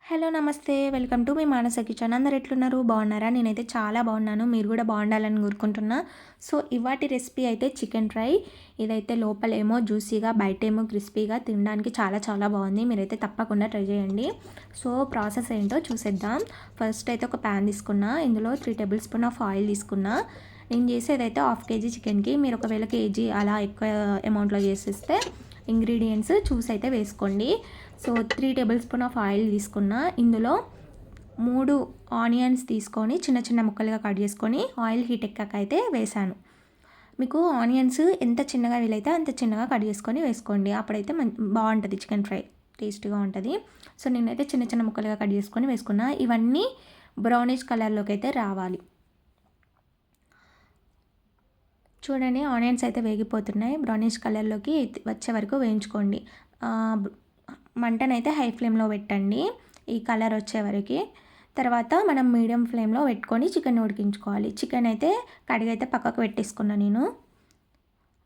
Hello నమస్తే welcome to me Manasa kitchen. అందరు ఎట్లున్నారు? బాగున్నారా? నేనైతే చాలా బాగున్నాను. మీరు కూడా బాగుండాలని కోరుకుంటున్నా. సో ఇవాటి రెసిపీ అయితే చికెన్ ఫ్రై. ఇదైతే లోపలేమో జ్యూసీగా బయటేమో క్రిస్పీగా తినడానికి చాలా చాలా బాగుంది. మీరైతే తప్పకుండా ట్రై చేయండి. సో ప్రాసెస్ ఏంటో చూసేద్దాం. ఫస్ట్ అయితే ఒక ప్యాన్ తీసుకున్నా, ఇందులో 3 టేబుల్ స్పూన్ ఆఫ్ ఆయిల్ తీసుకున్నా. నేను చేసేదైతే 1/2 కేజీ చికెన్కి. మీరు ఒకవేళ కేజీ అలా ఎక్కువ అమౌంట్లో చేసేస్తే ఇంగ్రీడియంట్స్ చూసి అయితే వేసుకోండి. So 3 table spoon of oil తీసుకున్నా. ఇందులో 3 ఆనియన్స్ తీసుకొని చిన్న చిన్న ముక్కలుగా కట్ చేసుకొని ఆయిల్ హీట్ ఎక్కాక అయితే వేసాను. మీకు ఆనియన్స్ ఎంత చిన్నగా వీలైతే అంత చిన్నగా కట్ చేసుకొని వేసుకోండి. అప్పుడైతే బాగుంటుంది చికెన్ ఫ్రై, టేస్టీగా ఉంటుంది. సో నేనైతే చిన్న చిన్న ముక్కలుగా కట్ చేసుకొని వేసుకున్నా. ఇవన్నీ బ్రౌనిష్ కలర్లోకి అయితే రావాలి. చూడండి, ఆనియన్స్ అయితే వేగిపోతున్నాయి. బ్రౌనిష్ కలర్లోకి వచ్చే వరకు వేయించుకోండి. మంటనైతే హై ఫ్లేమ్లో పెట్టండి ఈ కలర్ వచ్చే వరకు. తర్వాత మనం మీడియం ఫ్లేమ్లో పెట్టుకొని చికెన్ ఉడికించుకోవాలి. చికెన్ అయితే కడిగైతే పక్కకు పెట్టేసుకున్నాను నేను.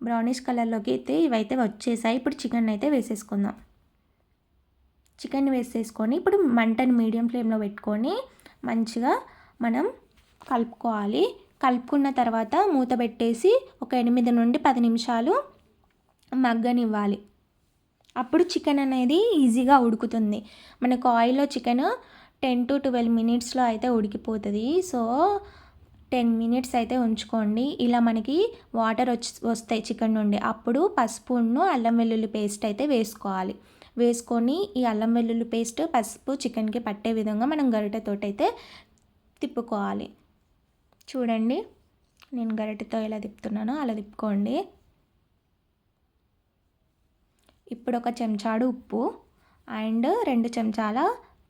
బ్రౌనిష్ కలర్లోకి అయితే ఇవైతే వచ్చేసాయి. ఇప్పుడు చికెన్ అయితే వేసేసుకుందాం. చికెన్ వేసేసుకొని ఇప్పుడు మంటని మీడియం ఫ్లేమ్లో పెట్టుకొని మంచిగా మనం కలుపుకోవాలి. కలుపుకున్న తర్వాత మూత పెట్టేసి ఒక 8 నుండి 10 నిమిషాలు మగ్గనివ్వాలి. అప్పుడు చికెన్ అనేది ఈజీగా ఉడుకుతుంది. మనకు ఆయిల్లో చికెన్ 10 to 12 మినిట్స్లో అయితే ఉడికిపోతుంది. సో 10 మినిట్స్ అయితే ఉంచుకోండి. ఇలా మనకి వాటర్ వస్తాయి చికెన్ నుండి. అప్పుడు పసుపును అల్లం వెల్లుల్లి పేస్ట్ అయితే వేసుకోవాలి. వేసుకొని ఈ అల్లం వెల్లుల్లి పేస్ట్ పసుపు చికెన్కి పట్టే విధంగా మనం గరిటెతోటి అయితే తిప్పుకోవాలి. చూడండి, నేను గరిటెతో ఎలా తిప్పుతున్నానో అలా తిప్పుకోండి. ఇప్పుడు ఒక చెంచాడు ఉప్పు అండ్ 2 చెంచాల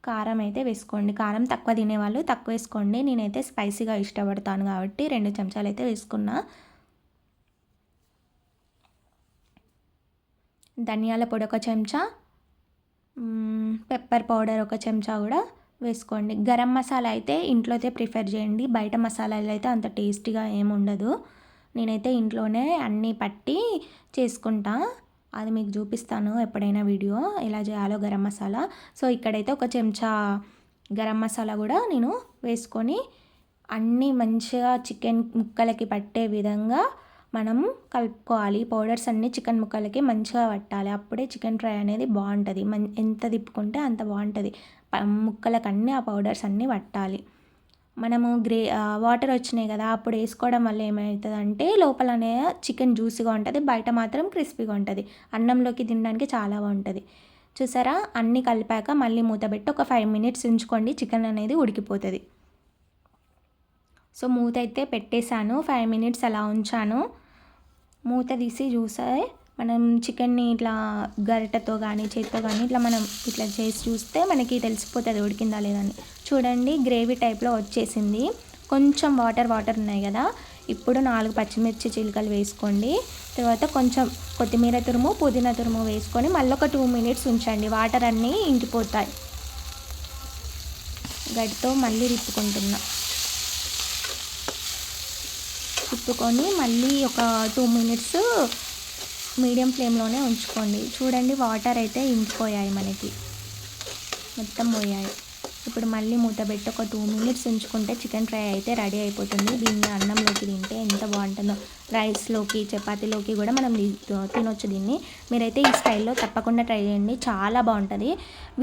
కారం అయితే వేసుకోండి. కారం తక్కువ తినేవాళ్ళు తక్కువ వేసుకోండి. నేనైతే స్పైసీగా ఇష్టపడతాను కాబట్టి 2 చెంచాలు అయితే వేసుకున్నా. ధనియాల పొడి ఒక చెంచా, పెప్పర్ పౌడర్ ఒక చెంచా కూడా వేసుకోండి. గరం మసాలా అయితే ఇంట్లో అయితే ప్రిఫర్ చేయండి. బయట మసాలాలు అయితే అంత టేస్టీగా ఏమి ఉండదు. నేనైతే ఇంట్లోనే అన్నీ పట్టి చేసుకుంటా. అది మీకు చూపిస్తాను ఎప్పుడైనా వీడియో ఎలా చేయాలో గరం మసాలా. సో ఇక్కడైతే ఒక చెంచా గరం మసాలా కూడా నేను వేసుకొని అన్నీ మంచిగా చికెన్ ముక్కలకి పట్టే విధంగా మనం కలుపుకోవాలి. పౌడర్స్ అన్నీ చికెన్ ముక్కలకి మంచిగా పట్టాలి. అప్పుడే చికెన్ ఫ్రై అనేది బాగుంటుంది. ఎంత తిప్పుకుంటే అంత బాగుంటుంది. ముక్కలకు అన్నీ ఆ పౌడర్స్ అన్నీ పట్టాలి. మనము వాటర్ వచ్చినాయి కదా, అప్పుడు వేసుకోవడం వల్ల ఏమవుతుందంటే లోపలనే చికెన్ జ్యూసీగా ఉంటుంది, బయట మాత్రం క్రిస్పీగా ఉంటుంది. అన్నంలోకి తినడానికి చాలా బాగుంటుంది. చూసారా, అన్నీ కలిపాక మళ్ళీ మూత పెట్టి ఒక 5 మినిట్స్ ఉంచుకోండి. చికెన్ అనేది ఉడికిపోతుంది. సో మూత అయితే పెట్టేశాను. 5 మినిట్స్ అలా ఉంచాను. మూత తీసి చూస్తే మనం చికెన్ని ఇట్లా గరిటెతో కానీ చేతితో కానీ ఇట్లా మనం ఇట్లా చేసి చూస్తే మనకి తెలిసిపోతుంది ఉడికిందా లేదని. చూడండి, గ్రేవీ టైప్లో వచ్చేసింది. కొంచెం వాటర్ ఉన్నాయి కదా. ఇప్పుడు 4 పచ్చిమిర్చి చిలుకలు వేసుకోండి. తర్వాత కొంచెం కొత్తిమీర తురుము పుదీనా తురుము వేసుకొని మళ్ళీ ఒక 2 మినిట్స్ ఉంచండి. వాటర్ అన్నీ ఇంకిపోతాయి. గడితో మళ్ళీ తిప్పుకొని మళ్ళీ ఒక 2 మినిట్స్ మీడియం ఫ్లేమ్లోనే ఉంచుకోండి. చూడండి, వాటర్ అయితే ఇంకిపోయాయి, మనకి మొత్తం పోయాయి. ఇప్పుడు మళ్ళీ మూత పెట్టి ఒక 2 మినిట్స్ ఉంచుకుంటే చికెన్ ఫ్రై అయితే రెడీ అయిపోతుంది. దీన్ని అన్నంలోకి తింటే ఎంత బాగుంటుందో. రైస్లోకి చపాతీలోకి కూడా మనం తినొచ్చు దీన్ని. మీరైతే ఈ స్టైల్లో తప్పకుండా ట్రై చేయండి, చాలా బాగుంటుంది.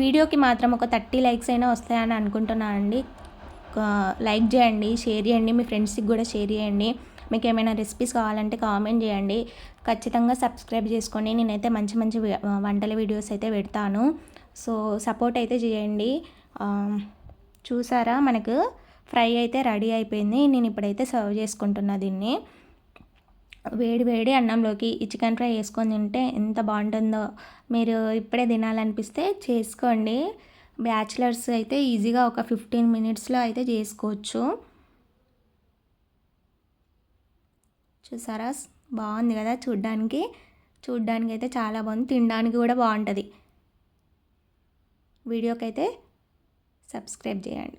వీడియోకి మాత్రం ఒక 30 లైక్స్ అయినా వస్తాయని అనుకుంటున్నానండి. లైక్ చేయండి, షేర్ చేయండి, మీ ఫ్రెండ్స్కి కూడా షేర్ చేయండి. మీకు ఏమైనా రెసిపీస్ కావాలంటే కామెంట్ చేయండి. ఖచ్చితంగా సబ్స్క్రైబ్ చేసుకోండి. నేనైతే మంచి మంచి వంటల వీడియోస్ అయితే పెడతాను. సో సపోర్ట్ అయితే చేయండి. చూసారా, మనకు ఫ్రై అయితే రెడీ అయిపోయింది. నేను ఇప్పుడైతే సర్వ్ చేసుకుంటున్నా దీన్ని. వేడి వేడి అన్నంలోకి ఈ చికెన్ ఫ్రై వేసుకొని తింటే ఎంత బాగుంటుందో. మీరు ఇప్పుడే తినాలనిపిస్తే చేసుకోండి. బ్యాచిలర్స్ అయితే ఈజీగా ఒక 15 మినిట్స్లో అయితే చేసుకోవచ్చు. చూసారా, బాగుంది కదా చూడ్డానికి అయితే చాలా బాగుంది. తినడానికి కూడా బాగుంటుంది. వీడియోకి అయితే సబ్స్క్రైబ్ చేయండి.